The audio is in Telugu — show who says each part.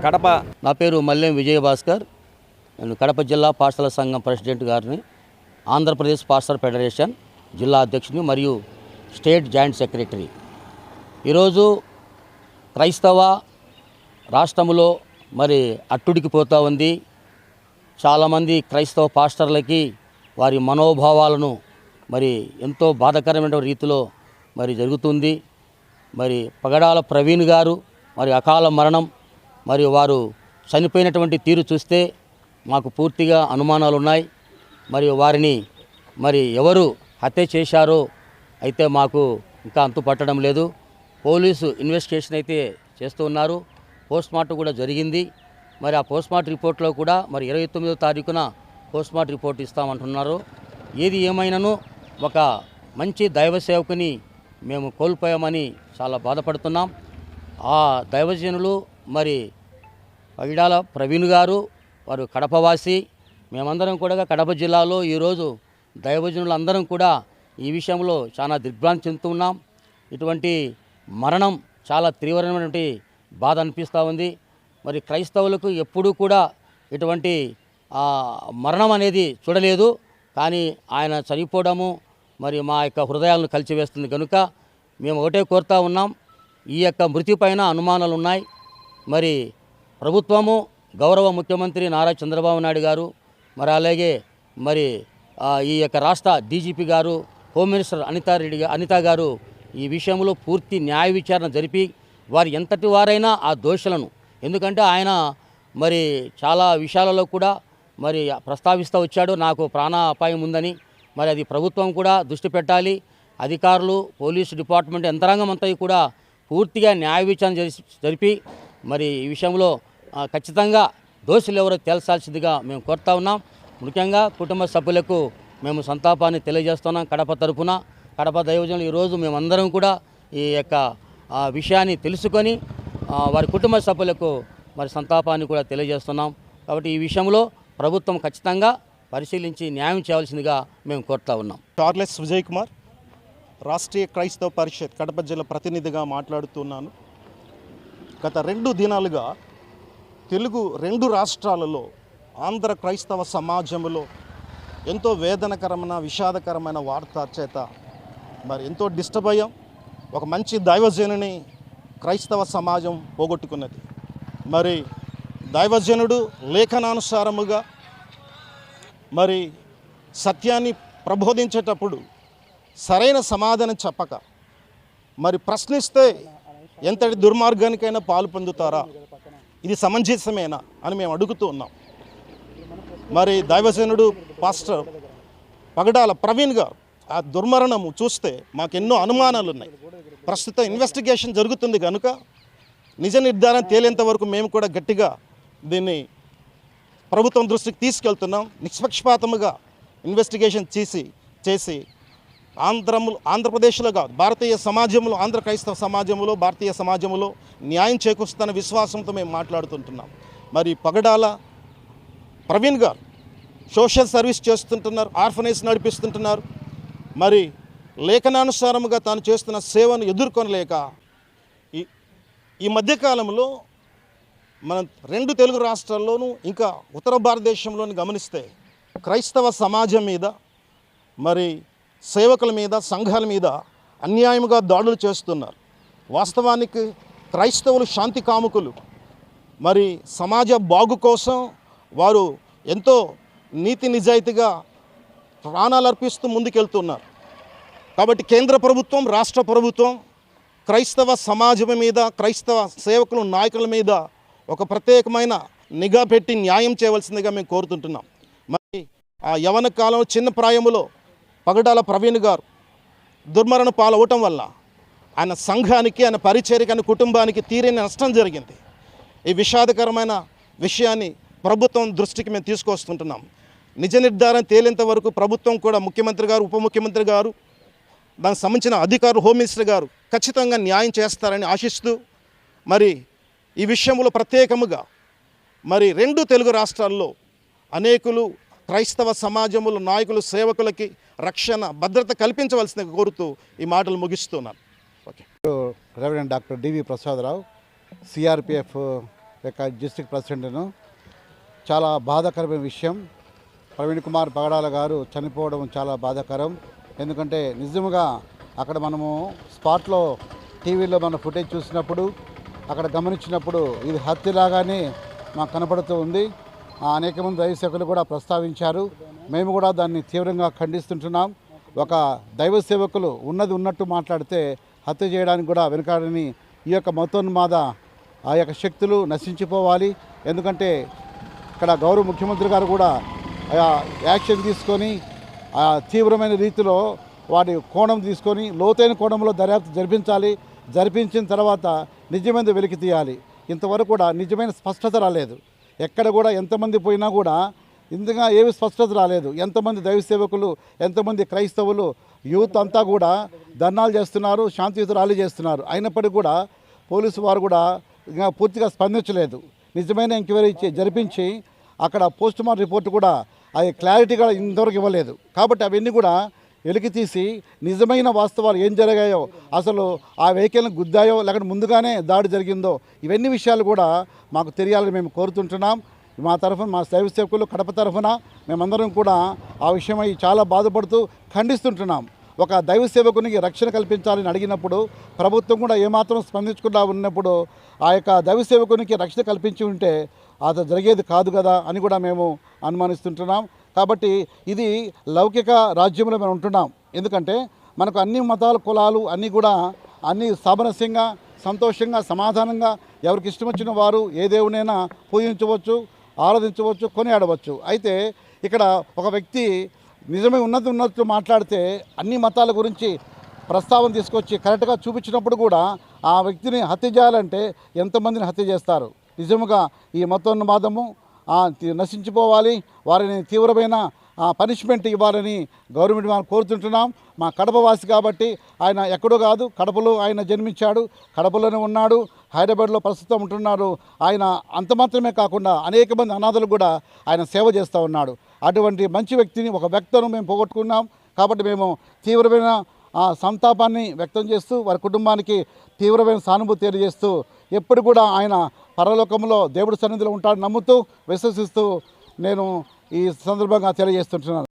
Speaker 1: కడప. నా పేరు మల్లెం విజయభాస్కర్. నేను కడప జిల్లా పాఠశాల సంఘం ప్రెసిడెంట్ గారిని, ఆంధ్రప్రదేశ్ పాఠశాల ఫెడరేషన్ జిల్లా అధ్యక్షుని మరియు స్టేట్ జాయింట్ సెక్రటరీ. ఈరోజు క్రైస్తవ రాష్ట్రంలో మరి అట్టుడికి పోతూ ఉంది. చాలామంది క్రైస్తవ పాస్టర్లకి వారి మనోభావాలను మరి ఎంతో బాధాకరమైన రీతిలో మరి జరుగుతుంది. మరి పగడాల ప్రవీణ్ గారు మరి అకాల మరణం, మరి వారు చనిపోయినటువంటి తీరు చూస్తే మాకు పూర్తిగా అనుమానాలు ఉన్నాయి. మరి వారిని మరి ఎవరు హత్య చేశారో అయితే మాకు ఇంకా అంతు పట్టడం లేదు. పోలీసు ఇన్వెస్టిగేషన్ అయితే చేస్తూ ఉన్నారు. పోస్ట్మార్టం కూడా జరిగింది. మరి ఆ పోస్ట్మార్టం రిపోర్ట్లో కూడా మరి 29వ తారీఖున పోస్ట్మార్టం రిపోర్ట్ ఇస్తామంటున్నారు. ఏది ఏమైనాను ఒక మంచి దైవ సేవకుని మేము కోల్పోయామని చాలా బాధపడుతున్నాం. ఆ దైవజనులు మరి పగిడాల ప్రవీణ్ గారు, వారు కడపవాసి. మేమందరం కూడా కడప జిల్లాలో ఈరోజు దైవజనులందరం కూడా ఈ విషయంలో చాలా దిగ్భ్రాంతి చెందుతున్నాం. ఇటువంటి మరణం చాలా తీవ్రమైనటువంటి బాధ అనిపిస్తూ ఉంది. మరి క్రైస్తవులకు ఎప్పుడూ కూడా ఇటువంటి మరణం అనేది చూడలేదు. కానీ ఆయన చనిపోవడము మరి మా యొక్క హృదయాలను కలిచివేస్తుంది కనుక మేము ఒకటే కోరుతూ ఉన్నాం. ఈ యొక్క మృతి పైన అనుమానాలు ఉన్నాయి. మరి ప్రభుత్వము, గౌరవ ముఖ్యమంత్రి నారా చంద్రబాబు నాయుడు గారు, మరి అలాగే మరి ఈ యొక్క రాష్ట్ర డీజీపీ గారు, హోమ్ మినిస్టర్ అనిత గారు ఈ విషయంలో పూర్తి న్యాయ విచారణ జరిపి వారు ఎంతటి వారైనా ఆ దోషులను, ఎందుకంటే ఆయన మరి చాలా విషయాలలో కూడా మరి ప్రస్తావిస్తూ వచ్చాడు, నాకు ప్రాణ అపాయం ఉందని. మరి అది ప్రభుత్వం కూడా దృష్టి పెట్టాలి. అధికారులు, పోలీసు డిపార్ట్మెంట్ యంత్రాంగం అంతా కూడా పూర్తిగా న్యాయ విచారణ జరిపి మరి ఈ విషయంలో ఖచ్చితంగా దోషులు ఎవరో తేల్చాల్సిందిగా మేము కోరుతా ఉన్నాం. ముఖ్యంగా కుటుంబ సభ్యులకు మేము సంతాపాన్ని తెలియజేస్తున్నాం. కడప తరపున కడప దైవజనులు ఈరోజు మేమందరం కూడా ఈ యొక్క విషయాన్ని తెలుసుకొని వారి కుటుంబ సభ్యులకు మరి సంతాపాన్ని కూడా తెలియజేస్తున్నాం. కాబట్టి ఈ విషయంలో ప్రభుత్వం ఖచ్చితంగా పరిశీలించి న్యాయం చేయవలసిందిగా మేము కోరుతా ఉన్నాం.
Speaker 2: చార్లెస్ విజయ్ కుమార్, రాష్ట్రీయ క్రైస్తవ పరిషత్ కడప జిల్లా ప్రతినిధిగా మాట్లాడుతున్నాను. గత 2 దినాలుగా తెలుగు 2 రాష్ట్రాలలో ఆంధ్ర క్రైస్తవ సమాజంలో ఎంతో వేదనకరమైన, విషాదకరమైన వార్త చేత మరి ఎంతో డిస్టర్బ్ అయ్యాం. ఒక మంచి దైవజనుని క్రైస్తవ సమాజం పోగొట్టుకున్నది. మరి దైవజనుడు లేఖనానుసారముగా మరి సత్యాన్ని ప్రబోధించేటప్పుడు సరైన సమాధానం చెప్పక మరి ప్రశ్నిస్తే ఎంతటి దుర్మార్గానికైనా పాలు పొందుతారా, ఇది సమంజసమేనా అని మేము అడుగుతూ ఉన్నాం. మరి దైవజనుడు పాస్టర్ పగడాల ప్రవీణ్ గారు ఆ దుర్మరణము చూస్తే మాకు ఎన్నో అనుమానాలు ఉన్నాయి. ప్రస్తుతం ఇన్వెస్టిగేషన్ జరుగుతుంది కనుక నిజ నిర్ధారణ తేలేంత వరకు మేము కూడా గట్టిగా దీన్ని ప్రభుత్వం దృష్టికి తీసుకెళ్తున్నాం. నిష్పక్షపాతముగా ఇన్వెస్టిగేషన్ చేసి ఆంధ్రప్రదేశ్లో కాదు, భారతీయ సమాజంలో, ఆంధ్ర క్రైస్తవ సమాజంలో, భారతీయ సమాజంలో న్యాయం చేకూరుస్తున్న విశ్వాసంతో మేము మాట్లాడుతుంటున్నాం. మరి పగడాల ప్రవీణ్ గారు సోషల్ సర్వీస్ చేస్తుంటున్నారు, ఆర్ఫనేజ్ నడిపిస్తుంటున్నారు. మరి లేఖనానుసారముగా తాను చేస్తున్న సేవను ఎదుర్కొనలేక ఈ మధ్యకాలంలో మన 2 తెలుగు రాష్ట్రాల్లోనూ ఇంకా ఉత్తర భారతదేశంలోని గమనిస్తే క్రైస్తవ సమాజం మీద, మరి సేవకుల మీద, సంఘాల మీద అన్యాయంగా దాడులు చేస్తున్నారు. వాస్తవానికి క్రైస్తవులు శాంతి కాముకులు. మరి సమాజ బాగు కోసం వారు ఎంతో నీతి నిజాయితీగా ప్రాణాలు అర్పిస్తూ ముందుకెళ్తున్నారు. కాబట్టి కేంద్ర ప్రభుత్వం, రాష్ట్ర ప్రభుత్వం క్రైస్తవ సమాజం మీద, క్రైస్తవ సేవకులు, నాయకుల మీద ఒక ప్రత్యేకమైన నిఘా పెట్టి న్యాయం చేయవలసిందిగా మేము కోరుతుంటున్నాం. మరి ఆ యవన కాలంలో చిన్న ప్రాయములో పగడాల ప్రవీణ్ గారు దుర్మరణ పాలవటం వల్ల ఆయన సంఘానికి, ఆయన పరిచర్యకి, ఆయన కుటుంబానికి తీరని నష్టం జరిగింది. ఈ విషాదకరమైన విషయాన్ని ప్రభుత్వం దృష్టికి మేము తీసుకొస్తుంటున్నాం. నిజ నిర్ధారణ తేలేంత వరకు ప్రభుత్వం కూడా, ముఖ్యమంత్రి గారు, ఉప ముఖ్యమంత్రి గారు, దానికి సంబంధించిన అధికారులు, హోమ్ మినిస్టర్ గారు ఖచ్చితంగా న్యాయం చేస్తారని ఆశిస్తూ మరి ఈ విషయంలో ప్రత్యేకముగా మరి 2 తెలుగు రాష్ట్రాల్లో అనేకులు క్రైస్తవ సమాజంలో నాయకులు, సేవకులకి రక్షణ, భద్రత కల్పించవలసిందిగా కోరుతూ ఈ మాటలు ముగిస్తున్నాను. ఓకే.
Speaker 3: రెవరెండ్ డాక్టర్ డివి ప్రసాదరావు, సిఆర్పిఎఫ్ యొక్క డిస్ట్రిక్ట్ ప్రెసిడెంట్ను. చాలా బాధాకరమైన విషయం. ప్రవీణ్ కుమార్ పగడాల గారు చనిపోవడం చాలా బాధాకరం. ఎందుకంటే నిజంగా అక్కడ మనము స్పాట్లో టీవీలో మన ఫుటేజ్ చూసినప్పుడు అక్కడ గమనించినప్పుడు ఇది హత్యలాగానే మాకు కనపడుతూ ఉంది. అనేక మంది దైవ సేవకులు కూడా ప్రస్తావించారు. మేము కూడా దాన్ని తీవ్రంగా ఖండిస్తుంటున్నాం. ఒక దైవ సేవకులు ఉన్నది ఉన్నట్టు మాట్లాడితే హత్య చేయడానికి కూడా వెనుకాడని ఈ యొక్క మతోన్మాద ఆ యొక్క శక్తులు నశించిపోవాలి. ఎందుకంటే ఇక్కడ గౌరవ ముఖ్యమంత్రి గారు కూడా యాక్షన్ తీసుకొని తీవ్రమైన రీతిలో వాటి కోణం తీసుకొని లోతైన కోణంలో దర్యాప్తు జరిపించాలి. జరిపించిన తర్వాత నిజమైన వెలికి తీయాలి. ఇంతవరకు కూడా నిజమైన స్పష్టత రాలేదు. ఎక్కడ కూడా ఎంతమంది పోయినా కూడా ఇంతగా ఏమి స్పష్టత రాలేదు. ఎంతమంది దైవ సేవకులు, ఎంతమంది క్రైస్తవులు, యూత్ అంతా కూడా ధర్నాలు చేస్తున్నారు, శాంతియుత ర్యాలీ చేస్తున్నారు. అయినప్పటికీ కూడా పోలీసు వారు కూడా ఇంకా పూర్తిగా స్పందించలేదు. నిజమైన ఎంక్వైరీ జరిపించి అక్కడ పోస్ట్ మార్టం రిపోర్ట్ కూడా అది క్లారిటీగా ఇంతవరకు ఇవ్వలేదు. కాబట్టి అవన్నీ కూడా వెలికి తీసి నిజమైన వాస్తవాలు ఏం జరిగాయో, అసలు ఆ వెహికల్ని గుద్దాయో లేకపోతే ముందుగానే దాడి జరిగిందో, ఇవన్నీ విషయాలు కూడా మాకు తెలియాలని మేము కోరుతుంటున్నాం. మా తరఫున, మా దైవ సేవకులు కడప తరఫున మేమందరం కూడా ఆ విషయమై చాలా బాధపడుతూ ఖండిస్తుంటున్నాం. ఒక దైవ సేవకునికి రక్షణ కల్పించాలని అడిగినప్పుడు ప్రభుత్వం కూడా ఏమాత్రం స్పందించకుండా ఉన్నప్పుడు ఆ యొక్క దైవ సేవకునికి రక్షణ కల్పించి ఉంటే అది జరిగేది కాదు కదా అని కూడా మేము అనుమానిస్తుంటున్నాం. కాబట్టి ఇది లౌకిక రాజ్యంలో మనం ఉంటున్నాం. ఎందుకంటే మనకు అన్ని మతాల కులాలు అన్నీ కూడా అన్నీ సామరస్యంగా, సంతోషంగా, సమాధానంగా ఎవరికి ఇష్టం వచ్చిన వారు ఏ దేవునైనా పూజించవచ్చు, ఆరాధించవచ్చు, కొనియాడవచ్చు. అయితే ఇక్కడ ఒక వ్యక్తి నిజమే ఉన్నట్టు మాట్లాడితే అన్ని మతాల గురించి ప్రస్తావన తీసుకొచ్చి కరెక్ట్గా చూపించినప్పుడు కూడా ఆ వ్యక్తిని హత్య చేయాలంటే ఎంతమందిని హత్య చేస్తారు? నిజముగా ఈ మతోన్మాదము నశించిపోవాలి. వారిని తీవ్రమైన పనిష్మెంట్ ఇవ్వాలని గవర్నమెంట్ మనం కోరుతుంటున్నాం. మా కడప వాసి కాబట్టి ఆయన ఎక్కడో కాదు, కడపలో ఆయన జన్మించాడు, కడపలోనే ఉన్నాడు, హైదరాబాద్లో ప్రస్తుతం ఉంటున్నాడు. ఆయన అంత మాత్రమే కాకుండా అనేక మంది అనాథలు కూడా ఆయన సేవ చేస్తూ ఉన్నాడు. అటువంటి మంచి వ్యక్తిని, ఒక వ్యక్తిని మేము పోగొట్టుకున్నాం. కాబట్టి మేము తీవ్రమైన సంతాపాన్ని వ్యక్తం చేస్తూ వారి కుటుంబానికి తీవ్రమైన సానుభూతి తెలియజేస్తూ ఎప్పుడు కూడా ఆయన పరలోకంలో దేవుడి సన్నిధిలో ఉంటాడని నమ్ముతూ, విశ్వసిస్తూ నేను ఈ సందర్భంగా తెలియజేస్తుంటున్నాను.